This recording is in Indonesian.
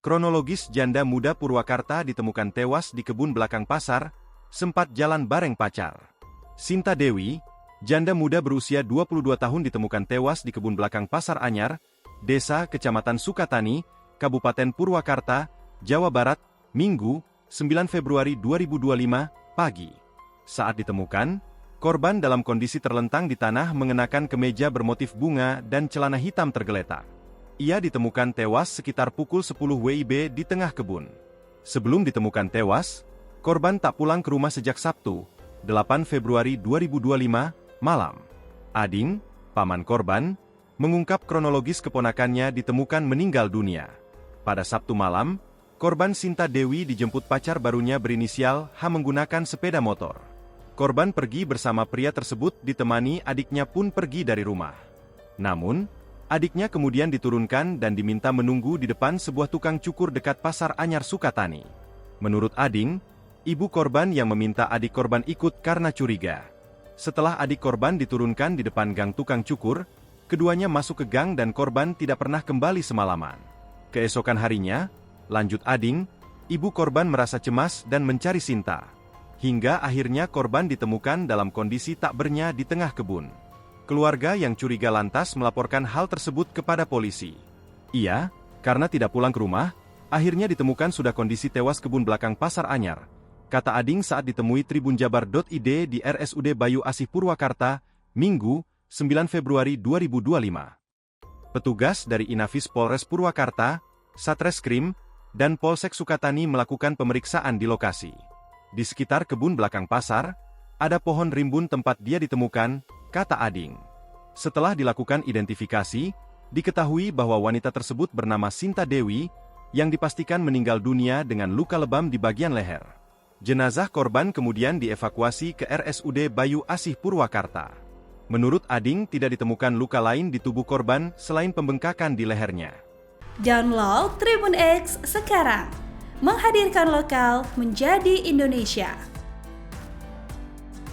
Kronologis janda muda Purwakarta ditemukan tewas di kebun belakang pasar, sempat jalan bareng pacar. Sinta Dewi, janda muda berusia 22 tahun ditemukan tewas di kebun belakang Pasar Anyar, Desa Kecamatan Sukatani, Kabupaten Purwakarta, Jawa Barat, Minggu, 9 Februari 2025, pagi. Saat ditemukan, korban dalam kondisi terlentang di tanah mengenakan kemeja bermotif bunga dan celana hitam tergeletak. Ia ditemukan tewas sekitar pukul 10 WIB di tengah kebun. Sebelum ditemukan tewas, korban tak pulang ke rumah sejak Sabtu, 8 Februari 2025, malam. Ading, paman korban, mengungkap kronologis keponakannya ditemukan meninggal dunia. Pada Sabtu malam, korban Sinta Dewi dijemput pacar barunya berinisial H menggunakan sepeda motor. Korban pergi bersama pria tersebut ditemani adiknya pun pergi dari rumah. Namun, adiknya kemudian diturunkan dan diminta menunggu di depan sebuah tukang cukur dekat Pasar Anyar Sukatani. Menurut Ading, ibu korban yang meminta adik korban ikut karena curiga. Setelah adik korban diturunkan di depan gang tukang cukur, keduanya masuk ke gang dan korban tidak pernah kembali semalaman. Keesokan harinya, lanjut Ading, ibu korban merasa cemas dan mencari Sinta. Hingga akhirnya korban ditemukan dalam kondisi tak bernyawa di tengah kebun. Keluarga yang curiga lantas melaporkan hal tersebut kepada polisi. Ia, karena tidak pulang ke rumah, akhirnya ditemukan sudah kondisi tewas kebun belakang Pasar Anyar, kata Ading saat ditemui tribunjabar.id di RSUD Bayu Asih Purwakarta, Minggu, 9 Februari 2025. Petugas dari Inafis Polres Purwakarta, Satreskrim, dan Polsek Sukatani melakukan pemeriksaan di lokasi. Di sekitar kebun belakang pasar, ada pohon rimbun tempat dia ditemukan, kata Ading. Setelah dilakukan identifikasi, diketahui bahwa wanita tersebut bernama Sinta Dewi, yang dipastikan meninggal dunia dengan luka lebam di bagian leher. Jenazah korban kemudian dievakuasi ke RSUD Bayu Asih Purwakarta. Menurut Ading tidak ditemukan luka lain di tubuh korban selain pembengkakan di lehernya. Download Tribun X sekarang, menghadirkan lokal menjadi Indonesia.